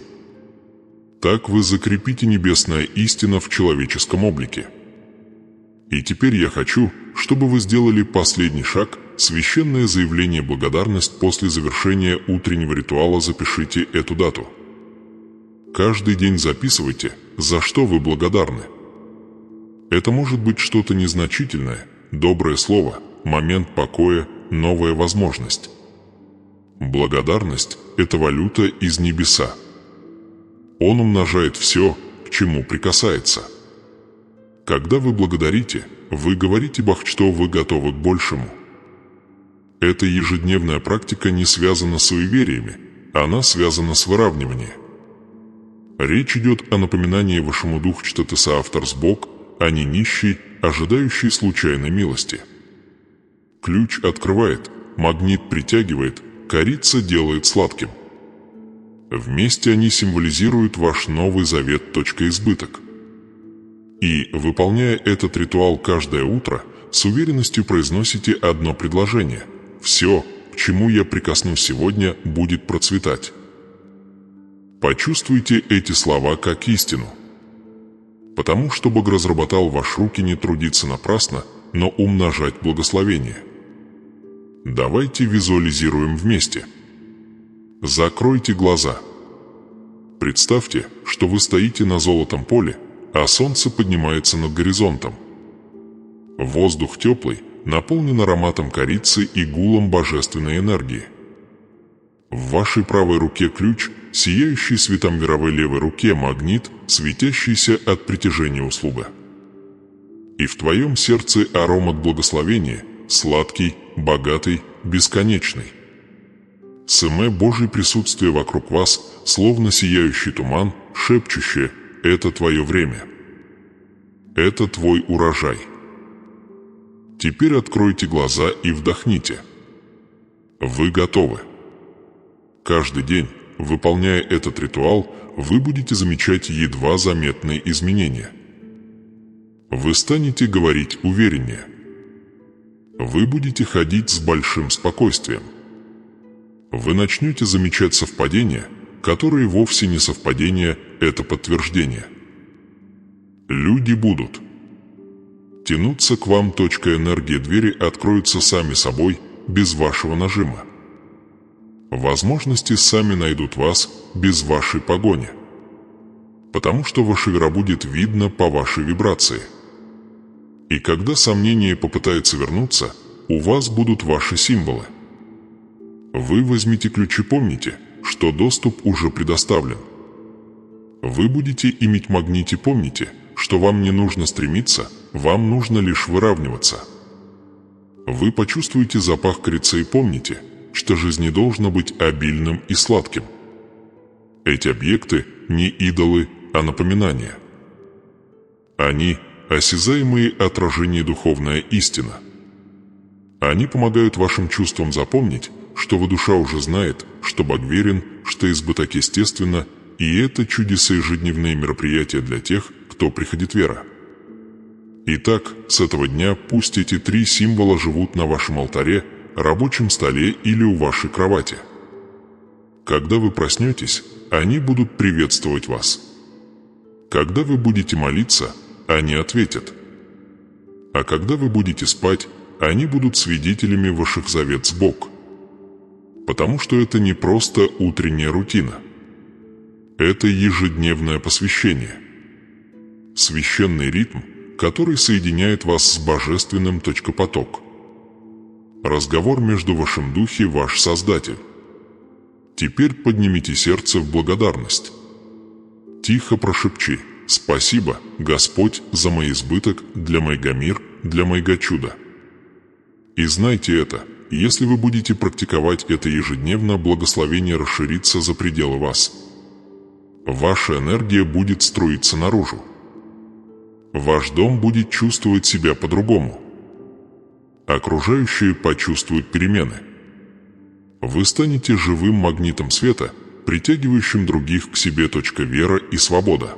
Так вы закрепите небесная истина в человеческом облике. И теперь я хочу, чтобы вы сделали последний шаг, священное заявление благодарность после завершения утреннего ритуала. Запишите эту дату. Каждый день записывайте, за что вы благодарны. Это может быть что-то незначительное, доброе слово, момент покоя, новая возможность. Благодарность – это валюта из небеса. Он умножает все, к чему прикасается. Когда вы благодарите, вы говорите Бог, что вы готовы к большему. Эта ежедневная практика не связана с суевериями, она связана с выравниванием. Речь идет о напоминании вашему духу, что ты соавтор с Бог, а не нищий, ожидающий случайной милости. Ключ открывает, магнит притягивает, корица делает сладким. Вместе они символизируют ваш Новый Завет. Избыток. И, выполняя этот ритуал каждое утро, с уверенностью произносите одно предложение: «Все, к чему я прикоснусь сегодня, будет процветать». Почувствуйте эти слова как истину. Потому что Бог разработал ваши руки не трудиться напрасно, но умножать благословение. Давайте визуализируем вместе. Закройте глаза. Представьте, что вы стоите на золотом поле, а солнце поднимается над горизонтом. Воздух теплый, наполнен ароматом корицы и гулом божественной энергии. В вашей правой руке ключ, сияющий светом мировой левой руке магнит, светящийся от притяжения услуга. И в твоем сердце аромат благословения, сладкий, богатый, бесконечный. Сэмэ Божье присутствие вокруг вас, словно сияющий туман, шепчущее: «Это твое время. Это твой урожай». Теперь откройте глаза и вдохните. Вы готовы. Каждый день, выполняя этот ритуал, вы будете замечать едва заметные изменения. Вы станете говорить увереннее. Вы будете ходить с большим спокойствием. Вы начнете замечать совпадения, которые вовсе не совпадения, это подтверждение. Люди будут тянуться к вам. Энергия двери откроются сами собой, без вашего нажима. Возможности сами найдут вас, без вашей погони. Потому что ваша вера будет видна по вашей вибрации. И когда сомнение попытается вернуться, у вас будут ваши символы. Вы возьмите ключ и помните, что доступ уже предоставлен. Вы будете иметь магнит и помните, что вам не нужно стремиться, вам нужно лишь выравниваться. Вы почувствуете запах корицы и помните, что жизнь не должна быть обильным и сладким. Эти объекты не идолы, а напоминания. Они – осязаемые отражения духовная истина. Они помогают вашим чувствам запомнить, что ваша душа уже знает, что Бог верен, что избыток естественно, и это чудеса ежедневные мероприятия для тех, кто приходит вера. Итак, с этого дня пусть эти 3 символа живут на вашем алтаре, рабочем столе или у вашей кровати. Когда вы проснетесь, они будут приветствовать вас. Когда вы будете молиться, они ответят. А когда вы будете спать, они будут свидетелями ваших завет с Богом. Потому что это не просто утренняя рутина. Это ежедневное посвящение. Священный ритм, который соединяет вас с божественным. Поток. Разговор между вашим духе, ваш Создатель. Теперь поднимите сердце в благодарность. Тихо прошепчи: «Спасибо, Господь, за мой избыток, для моего мир, для моего чуда». И знайте это, если вы будете практиковать это ежедневно, благословение расширится за пределы вас. Ваша энергия будет струиться наружу. Ваш дом будет чувствовать себя по-другому. Окружающие почувствуют перемены. Вы станете живым магнитом света, притягивающим других к себе. Вера и свобода.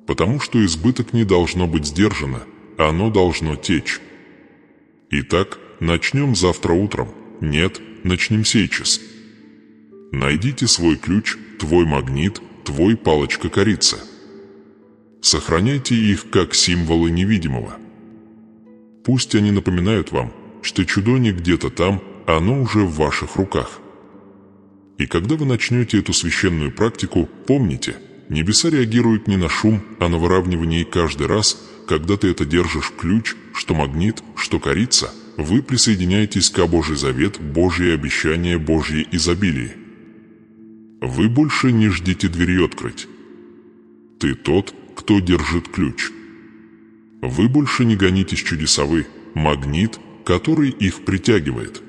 Потому что избыток не должно быть сдержано, оно должно течь. Итак, начнем завтра утром. Нет, начнем сейчас. Найдите свой ключ, твой магнит, твой палочка корицы. Сохраняйте их как символы невидимого. Пусть они напоминают вам, что чудо не где-то там, оно уже в ваших руках. И когда вы начнете эту священную практику, помните, небеса реагируют не на шум, а на выравнивание, и каждый раз, когда ты это держишь ключ, что магнит, что корица, вы присоединяетесь к Божий завет, Божьи обещания, Божье изобилие. Вы больше не ждите двери открыть. Ты тот, кто держит ключ. Вы больше не гонитесь чудеса, вы – магнит, который их притягивает.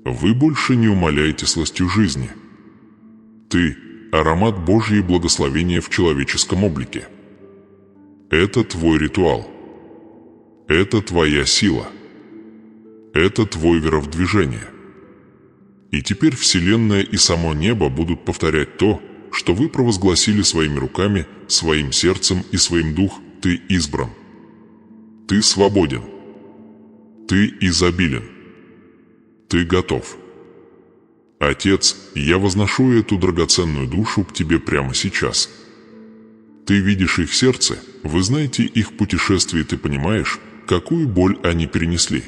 Вы больше не умаляете сластью жизни. Ты – аромат Божьей благословения в человеческом облике. Это твой ритуал. Это твоя сила. Это твой вера в движение. И теперь Вселенная и само небо будут повторять то, что вы провозгласили своими руками, своим сердцем и своим дух. Ты избран. Ты свободен. Ты изобилен. Ты готов. Отец, я возношу эту драгоценную душу к тебе прямо сейчас. Ты видишь их сердце, вы знаете их путешествие, ты понимаешь, какую боль они перенесли.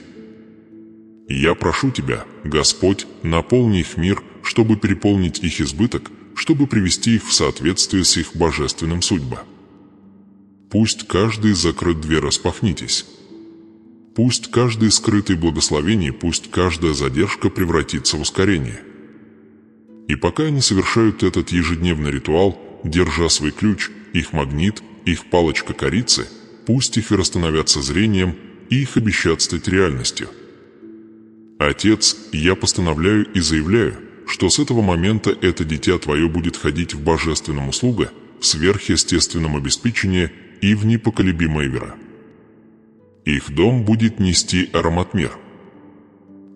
Я прошу тебя, Господь, наполни их мир, чтобы переполнить их избыток, чтобы привести их в соответствие с их божественным судьбой. Пусть каждый закрыт дверь, распахнитесь. Пусть каждый скрытый благословение, пусть каждая задержка превратится в ускорение. И пока они совершают этот ежедневный ритуал, держа свой ключ, их магнит, их палочка корицы, пусть их вера становятся зрением, и их обещат стать реальностью. Отец, я постановляю и заявляю, что с этого момента это дитя твое будет ходить в божественном услуге, в сверхъестественном обеспечении и в непоколебимой вере. Их дом будет нести аромат мир.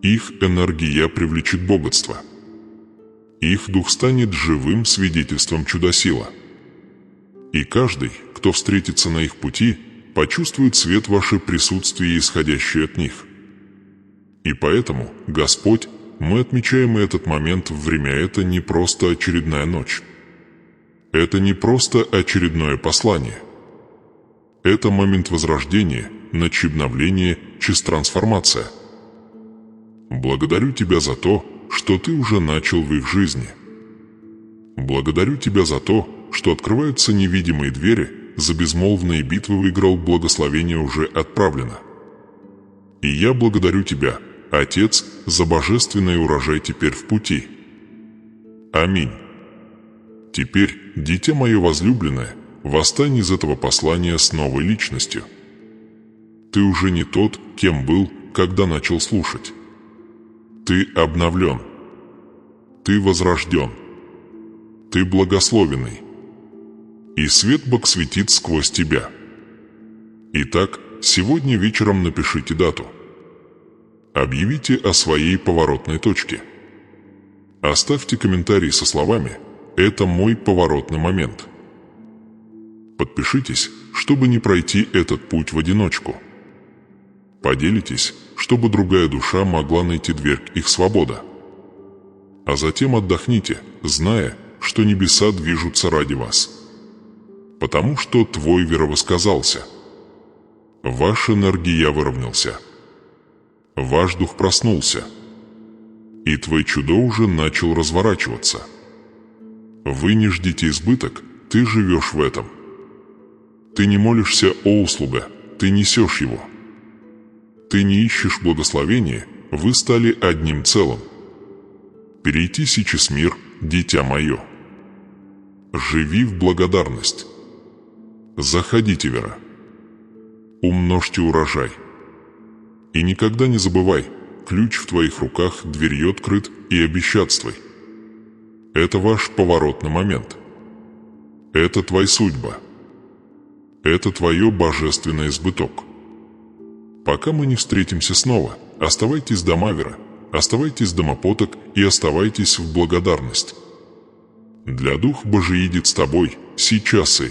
Их энергия привлечет богатство. Их дух станет живым свидетельством чудо-сила. И каждый, кто встретится на их пути, почувствует свет ваше присутствие, исходящее от них. И поэтому, Господь, мы отмечаем этот момент в время. Это не просто очередная ночь. Это не просто очередное послание. Это момент возрождения, ночь обновления, честь трансформация. Благодарю Тебя за то, что Ты уже начал в их жизни. Благодарю Тебя за то, что открываются невидимые двери, за безмолвные битвы выиграл, благословение уже отправлено. И я благодарю Тебя, Отец, за божественный урожай теперь в пути. Аминь. Теперь, дитя мое возлюбленное, восстань из этого послания с новой личностью. Ты уже не тот, кем был, когда начал слушать. Ты обновлен. Ты возрожден. Ты благословенный. И свет Бог светит сквозь тебя. Итак, сегодня вечером напишите дату. Объявите о своей поворотной точке. Оставьте комментарий со словами «Это мой поворотный момент». Подпишитесь, чтобы не пройти этот путь в одиночку. Поделитесь, чтобы другая душа могла найти дверь к их свободе. А затем отдохните, зная, что небеса движутся ради вас. Потому что твой веровосказался. Ваш энергия выровнялся. Ваш дух проснулся. И твое чудо уже начал разворачиваться. Вы не ждите избыток, ты живешь в этом. Ты не молишься о услуге, ты несешь его. Ты не ищешь благословения, вы стали одним целым. Перейти сейчас мир, дитя мое. Живи в благодарность. Заходите, вера. Умножьте урожай. И никогда не забывай, ключ в твоих руках, дверью открыт, и обещатствуй. Это ваш поворотный момент. Это твоя судьба. Это твое божественный избыток. Пока мы не встретимся снова, оставайтесь домавера, оставайтесь домопоток и оставайтесь в благодарность. Для Дух Божий едет с тобой, сейчас и...